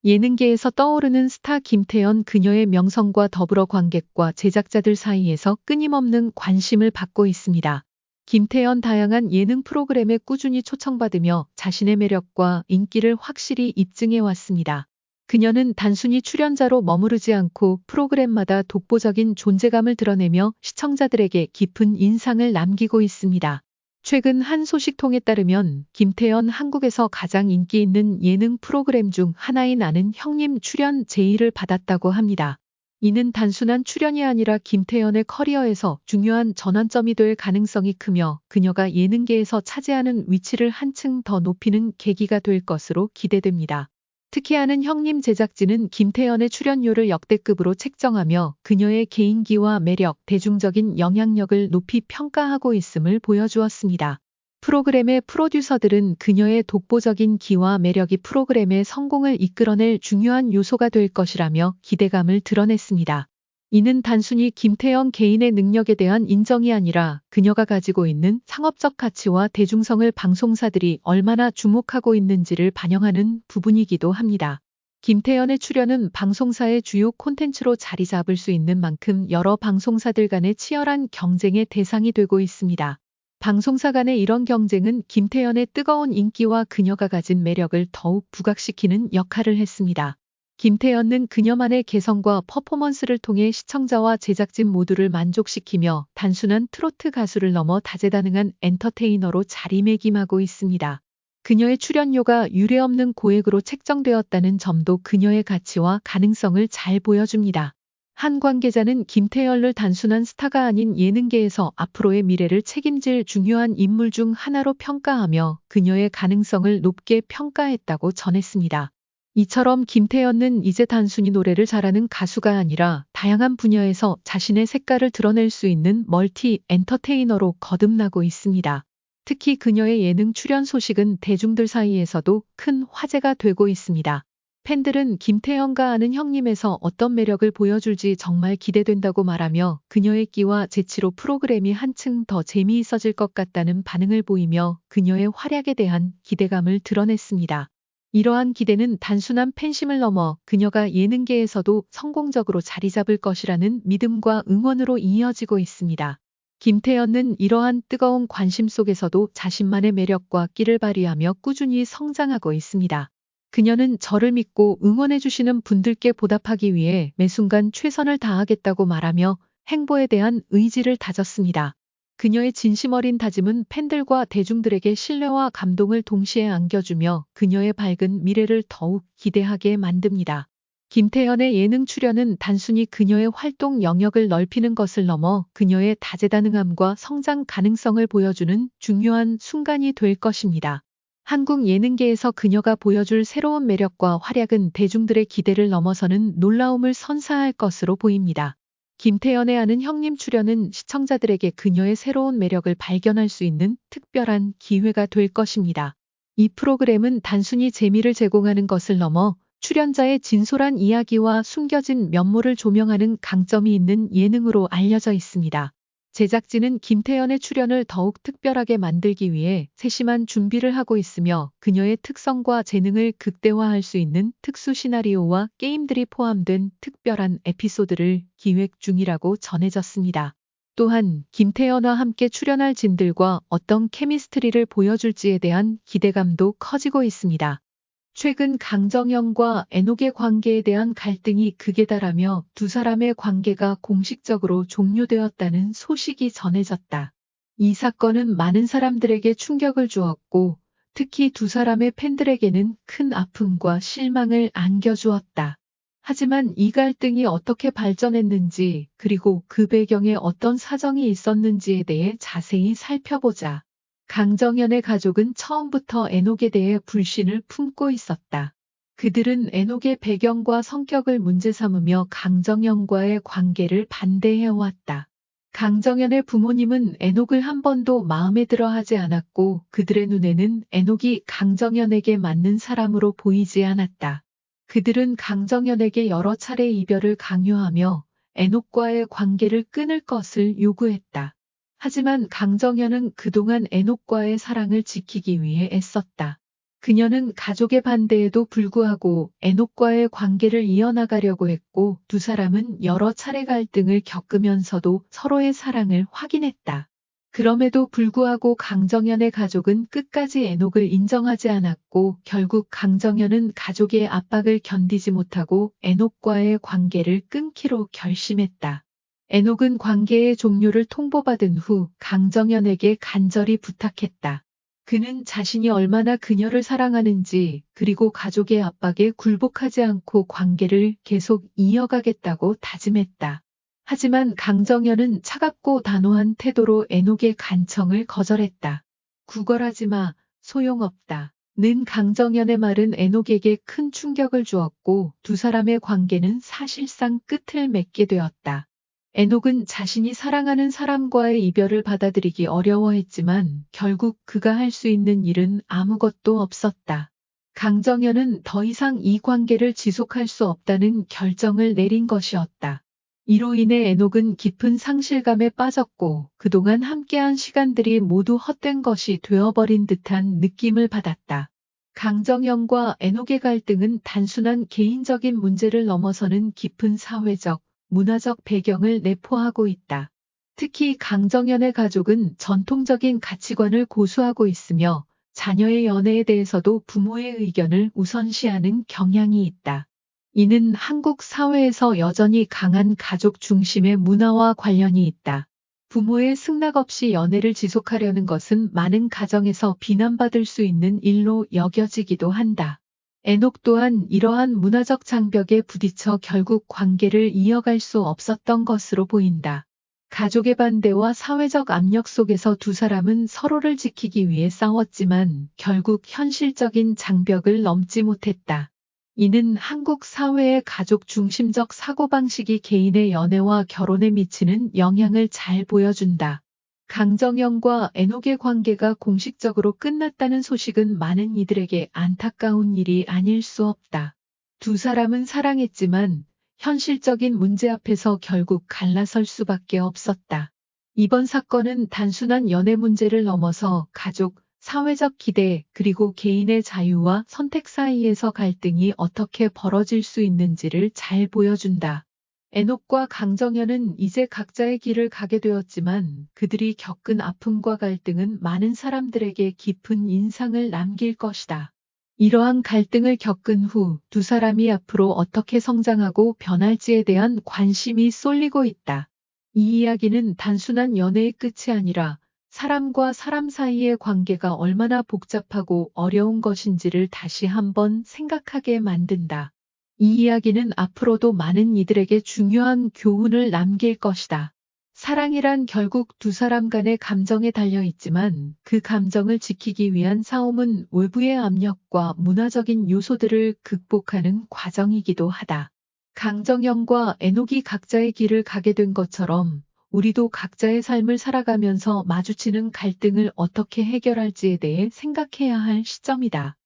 예능계에서 떠오르는 스타 김태연. 그녀의 명성과 더불어 관객과 제작자들 사이에서 끊임없는 관심을 받고 있습니다. 김태연 다양한 예능 프로그램에 꾸준히 초청받으며 자신의 매력과 인기를 확실히 입증해 왔습니다. 그녀는 단순히 출연자로 머무르지 않고 프로그램마다 독보적인 존재감을 드러내며 시청자들에게 깊은 인상을 남기고 있습니다. 최근 한 소식통에 따르면 김태연 한국에서 가장 인기 있는 예능 프로그램 중 하나인 아는 형님 출연 제의를 받았다고 합니다. 이는 단순한 출연이 아니라 김태연의 커리어에서 중요한 전환점이 될 가능성이 크며 그녀가 예능계에서 차지하는 위치를 한층 더 높이는 계기가 될 것으로 기대됩니다. 특히 아는 형님 제작진은 김태연의 출연료를 역대급으로 책정하며 그녀의 개인기와 매력, 대중적인 영향력을 높이 평가하고 있음을 보여주었습니다. 프로그램의 프로듀서들은 그녀의 독보적인 기와 매력이 프로그램의 성공을 이끌어낼 중요한 요소가 될 것이라며 기대감을 드러냈습니다. 이는 단순히 김태연 개인의 능력에 대한 인정이 아니라 그녀가 가지고 있는 상업적 가치와 대중성을 방송사들이 얼마나 주목하고 있는지를 반영하는 부분이기도 합니다. 김태연의 출연은 방송사의 주요 콘텐츠로 자리 잡을 수 있는 만큼 여러 방송사들 간의 치열한 경쟁의 대상이 되고 있습니다. 방송사 간의 이런 경쟁은 김태연의 뜨거운 인기와 그녀가 가진 매력을 더욱 부각시키는 역할을 했습니다. 김태연은 그녀만의 개성과 퍼포먼스를 통해 시청자와 제작진 모두를 만족시키며 단순한 트로트 가수를 넘어 다재다능한 엔터테이너로 자리매김하고 있습니다. 그녀의 출연료가 유례없는 고액으로 책정되었다는 점도 그녀의 가치와 가능성을 잘 보여줍니다. 한 관계자는 김태연을 단순한 스타가 아닌 예능계에서 앞으로의 미래를 책임질 중요한 인물 중 하나로 평가하며 그녀의 가능성을 높게 평가했다고 전했습니다. 이처럼 김태연은 이제 단순히 노래를 잘하는 가수가 아니라 다양한 분야에서 자신의 색깔을 드러낼 수 있는 멀티 엔터테이너로 거듭나고 있습니다. 특히 그녀의 예능 출연 소식은 대중들 사이에서도 큰 화제가 되고 있습니다. 팬들은 김태연과 아는 형님에서 어떤 매력을 보여줄지 정말 기대된다고 말하며 그녀의 끼와 재치로 프로그램이 한층 더 재미있어질 것 같다는 반응을 보이며 그녀의 활약에 대한 기대감을 드러냈습니다. 이러한 기대는 단순한 팬심을 넘어 그녀가 예능계에서도 성공적으로 자리 잡을 것이라는 믿음과 응원으로 이어지고 있습니다. 김태연은 이러한 뜨거운 관심 속에서도 자신만의 매력과 끼를 발휘하며 꾸준히 성장하고 있습니다. 그녀는 저를 믿고 응원해주시는 분들께 보답하기 위해 매 순간 최선을 다하겠다고 말하며 행보에 대한 의지를 다졌습니다. 그녀의 진심 어린 다짐은 팬들과 대중들에게 신뢰와 감동을 동시에 안겨주며 그녀의 밝은 미래를 더욱 기대하게 만듭니다. 김태연의 예능 출연은 단순히 그녀의 활동 영역을 넓히는 것을 넘어 그녀의 다재다능함과 성장 가능성을 보여주는 중요한 순간이 될 것입니다. 한국 예능계에서 그녀가 보여줄 새로운 매력과 활약은 대중들의 기대를 넘어서는 놀라움을 선사할 것으로 보입니다. 김태연의 아는 형님 출연은 시청자들에게 그녀의 새로운 매력을 발견할 수 있는 특별한 기회가 될 것입니다. 이 프로그램은 단순히 재미를 제공하는 것을 넘어 출연자의 진솔한 이야기와 숨겨진 면모를 조명하는 강점이 있는 예능으로 알려져 있습니다. 제작진은 김태연의 출연을 더욱 특별하게 만들기 위해 세심한 준비를 하고 있으며 그녀의 특성과 재능을 극대화할 수 있는 특수 시나리오와 게임들이 포함된 특별한 에피소드를 기획 중이라고 전해졌습니다. 또한 김태연과 함께 출연할 진들과 어떤 케미스트리를 보여줄지에 대한 기대감도 커지고 있습니다. 최근 강정연과 애녹의 관계에 대한 갈등이 극에 달하며 두 사람의 관계가 공식적으로 종료되었다는 소식이 전해졌다. 이 사건은 많은 사람들에게 충격을 주었고 특히 두 사람의 팬들에게는 큰 아픔과 실망을 안겨주었다. 하지만 이 갈등이 어떻게 발전했는지 그리고 그 배경에 어떤 사정이 있었는지에 대해 자세히 살펴보자. 강정연의 가족은 처음부터 애녹에 대해 불신을 품고 있었다. 그들은 애녹의 배경과 성격을 문제 삼으며 강정연과의 관계를 반대해왔다. 강정연의 부모님은 애녹을 한 번도 마음에 들어 하지 않았고 그들의 눈에는 애녹이 강정연에게 맞는 사람으로 보이지 않았다. 그들은 강정연에게 여러 차례 이별을 강요하며 애녹과의 관계를 끊을 것을 요구했다. 하지만 강정연은 그동안 애녹과의 사랑을 지키기 위해 애썼다. 그녀는 가족의 반대에도 불구하고 에녹과의 관계를 이어나가려고 했고 두 사람은 여러 차례 갈등을 겪으면서도 서로의 사랑을 확인했다. 그럼에도 불구하고 강정연의 가족은 끝까지 에녹을 인정하지 않았고 결국 강정연은 가족의 압박을 견디지 못하고 에녹과의 관계를 끊기로 결심했다. 에녹은 관계의 종료를 통보받은 후 강정연에게 간절히 부탁했다. 그는 자신이 얼마나 그녀를 사랑하는지 그리고 가족의 압박에 굴복하지 않고 관계를 계속 이어가겠다고 다짐했다. 하지만 강정연은 차갑고 단호한 태도로 에녹의 간청을 거절했다. 구걸하지 마, 소용없다. 는 강정연의 말은 에녹에게 큰 충격을 주었고 두 사람의 관계는 사실상 끝을 맺게 되었다. 에녹은 자신이 사랑하는 사람과의 이별을 받아들이기 어려워했지만 결국 그가 할 수 있는 일은 아무것도 없었다. 강정연은 더 이상 이 관계를 지속할 수 없다는 결정을 내린 것이었다. 이로 인해 에녹은 깊은 상실감에 빠졌고 그동안 함께한 시간들이 모두 헛된 것이 되어버린 듯한 느낌을 받았다. 강정연과 에녹의 갈등은 단순한 개인적인 문제를 넘어서는 깊은 사회적, 문화적 배경을 내포하고 있다. 특히 강정연의 가족은 전통적인 가치관을 고수하고 있으며 자녀의 연애에 대해서도 부모의 의견을 우선시하는 경향이 있다. 이는 한국 사회에서 여전히 강한 가족 중심의 문화와 관련이 있다. 부모의 승낙 없이 연애를 지속하려는 것은 많은 가정에서 비난받을 수 있는 일로 여겨지기도 한다. 에녹 또한 이러한 문화적 장벽에 부딪혀 결국 관계를 이어갈 수 없었던 것으로 보인다. 가족의 반대와 사회적 압력 속에서 두 사람은 서로를 지키기 위해 싸웠지만 결국 현실적인 장벽을 넘지 못했다. 이는 한국 사회의 가족 중심적 사고방식이 개인의 연애와 결혼에 미치는 영향을 잘 보여준다. 강정연과 에녹의 관계가 공식적으로 끝났다는 소식은 많은 이들에게 안타까운 일이 아닐 수 없다. 두 사람은 사랑했지만 현실적인 문제 앞에서 결국 갈라설 수밖에 없었다. 이번 사건은 단순한 연애 문제를 넘어서 가족, 사회적 기대, 그리고 개인의 자유와 선택 사이에서 갈등이 어떻게 벌어질 수 있는지를 잘 보여준다. 에녹과 강정연은 이제 각자의 길을 가게 되었지만 그들이 겪은 아픔과 갈등은 많은 사람들에게 깊은 인상을 남길 것이다. 이러한 갈등을 겪은 후 두 사람이 앞으로 어떻게 성장하고 변할지에 대한 관심이 쏠리고 있다. 이 이야기는 단순한 연애의 끝이 아니라 사람과 사람 사이의 관계가 얼마나 복잡하고 어려운 것인지를 다시 한번 생각하게 만든다. 이 이야기는 앞으로도 많은 이들에게 중요한 교훈을 남길 것이다. 사랑이란 결국 두 사람 간의 감정에 달려 있지만 그 감정을 지키기 위한 싸움은 외부의 압력과 문화적인 요소들을 극복하는 과정이기도 하다. 강정연과 에녹이 각자의 길을 가게 된 것처럼 우리도 각자의 삶을 살아가면서 마주치는 갈등을 어떻게 해결할지에 대해 생각해야 할 시점이다.